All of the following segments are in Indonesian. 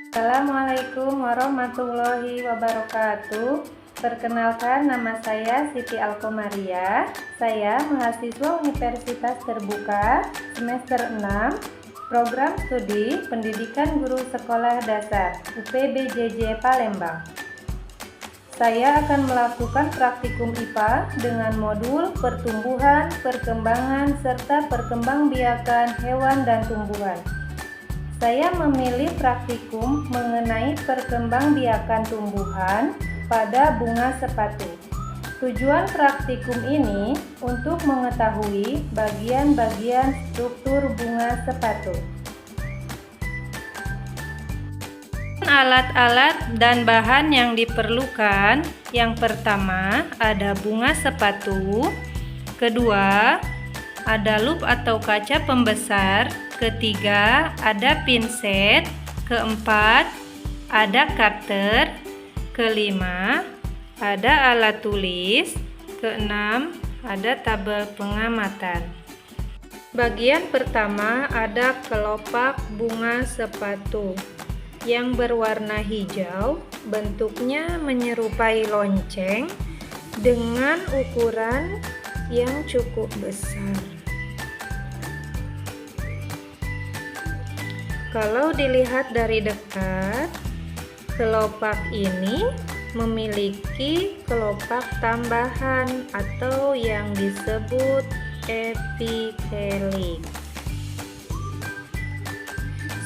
Assalamualaikum warahmatullahi wabarakatuh. Perkenalkan, nama saya Siti Alkomaria. Saya mahasiswa Universitas Terbuka semester 6, program studi Pendidikan Guru Sekolah Dasar UPBJJ Palembang. Saya akan melakukan praktikum IPA dengan modul pertumbuhan, perkembangan, serta perkembangbiakan hewan dan tumbuhan. Saya memilih praktikum mengenai perkembangbiakan tumbuhan pada bunga sepatu. Tujuan praktikum ini untuk mengetahui bagian-bagian struktur bunga sepatu. Alat-alat dan bahan yang diperlukan. Yang pertama, ada bunga sepatu. Kedua, ada lup atau kaca pembesar. Ketiga, ada pinset. Keempat, ada cutter. Kelima, ada alat tulis. Keenam, ada tabel pengamatan. Bagian pertama ada kelopak bunga sepatu yang berwarna hijau, bentuknya menyerupai lonceng dengan ukuran yang cukup besar. Kalau dilihat dari dekat, kelopak ini memiliki kelopak tambahan atau yang disebut epitelik,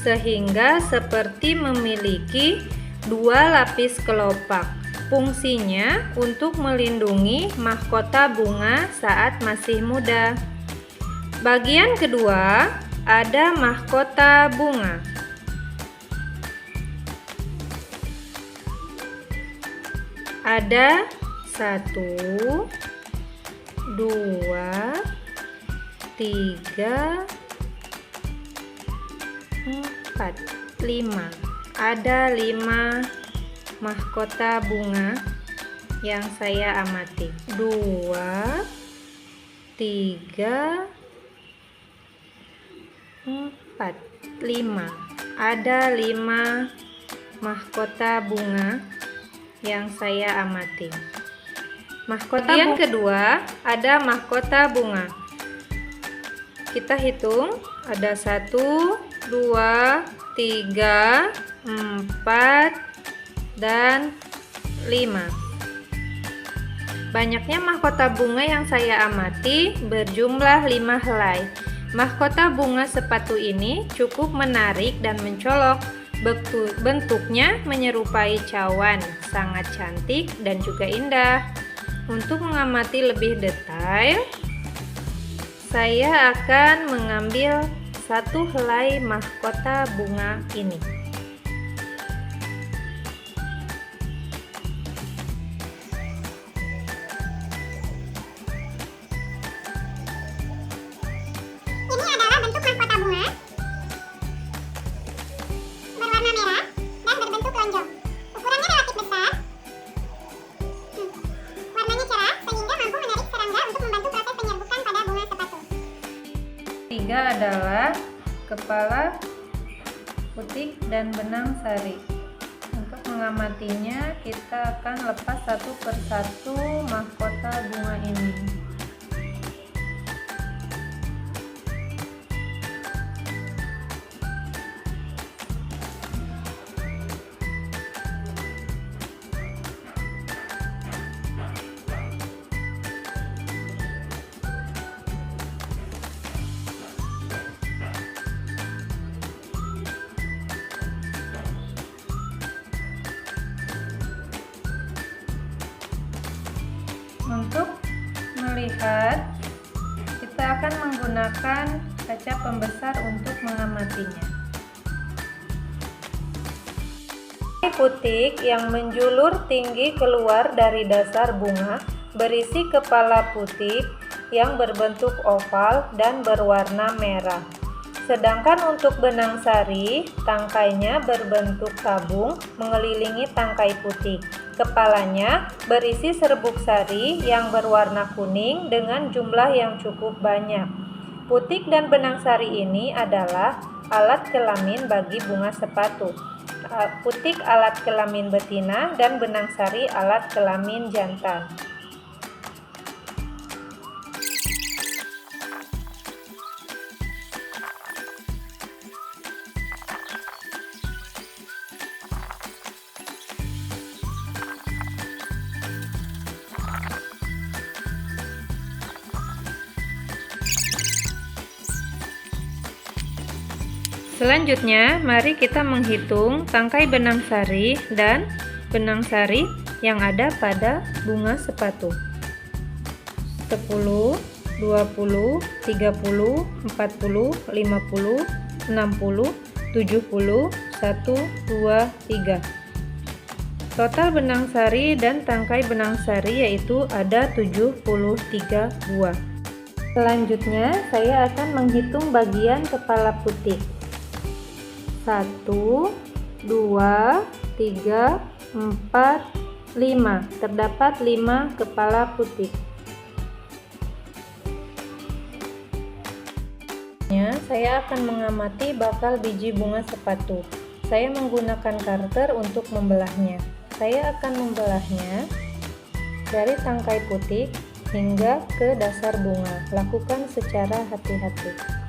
sehingga seperti memiliki dua lapis kelopak. Fungsinya untuk melindungi mahkota bunga saat masih muda. Bagian kedua ada mahkota bunga. Ada 1, 2, 3, 4, 5. Ada 5 mahkota bunga yang saya amati. 2, 3, 4, 5. Ada 5 mahkota bunga yang saya amati. Mahkota yang kedua ada mahkota bunga. Kita hitung, ada 1, 2, 3, 4, dan 5. Banyaknya mahkota bunga yang saya amati berjumlah 5 helai. Mahkota bunga sepatu ini cukup menarik dan mencolok. Bentuknya menyerupai cawan, sangat cantik dan juga indah. Untuk mengamati lebih detail, saya akan mengambil 1 helai mahkota bunga ini. Ini adalah bentuk mahkota bunga berwarna merah dan berbentuk lonjong. Ukurannya relatif besar. Warnanya cerah sehingga mampu menarik serangga untuk membantu proses penyerbukan pada bunga sepatu. Ketiga adalah kepala, putik, dan benang sari. Untuk mengamatinya, kita akan lepas satu persatu mahkota bunga ini. Untuk melihat, kita akan menggunakan kaca pembesar untuk mengamatinya. Putik yang menjulur tinggi keluar dari dasar bunga berisi kepala putik yang berbentuk oval dan berwarna merah. Sedangkan untuk benang sari, tangkainya berbentuk tabung mengelilingi tangkai putik. Kepalanya berisi serbuk sari yang berwarna kuning dengan jumlah yang cukup banyak. Putik dan benang sari ini adalah alat kelamin bagi bunga sepatu. putik alat kelamin betina, dan benang sari alat kelamin jantan. Selanjutnya, mari kita menghitung tangkai benang sari dan benang sari yang ada pada bunga sepatu. 10, 20, 30, 40, 50, 60, 70, 1, 2, 3. Total benang sari dan tangkai benang sari yaitu ada 73 buah. Selanjutnya, saya akan menghitung bagian kepala putik. 1, 2, 3, 4, 5. Terdapat 5 kepala putik. Saya akan mengamati bakal biji bunga sepatu. Saya menggunakan karter untuk membelahnya. Saya akan membelahnya dari tangkai putik hingga ke dasar bunga. Lakukan secara hati-hati.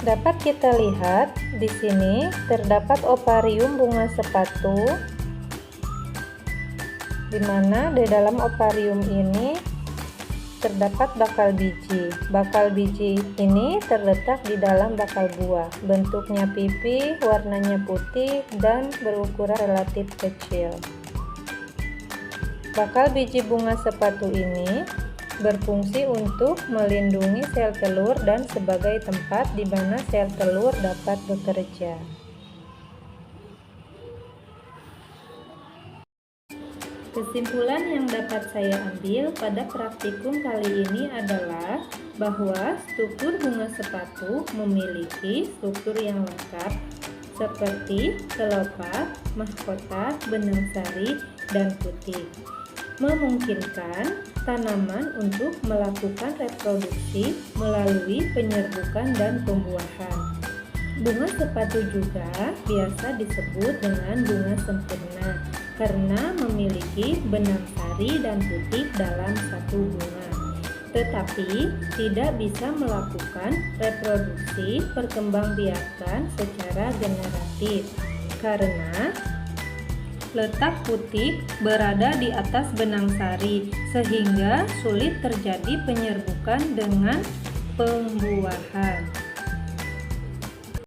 Dapat kita lihat di sini terdapat oparium bunga sepatu, di mana di dalam oparium ini terdapat bakal biji. Bakal biji ini terletak di dalam bakal buah. Bentuknya pipi, warnanya putih dan berukuran relatif kecil. Bakal biji bunga sepatu ini berfungsi untuk melindungi sel telur dan sebagai tempat di mana sel telur dapat bekerja. Kesimpulan yang dapat saya ambil pada praktikum kali ini adalah bahwa struktur bunga sepatu memiliki struktur yang lengkap seperti kelopak, mahkota, benang sari, dan putik. Memungkinkan tanaman untuk melakukan reproduksi melalui penyerbukan dan pembuahan. Bunga sepatu juga biasa disebut dengan bunga sempurna karena memiliki benang sari dan putik dalam satu bunga, tetapi tidak bisa melakukan reproduksi perkembangbiakan secara generatif karena letak putik berada di atas benang sari sehingga sulit terjadi penyerbukan dengan pembuahan.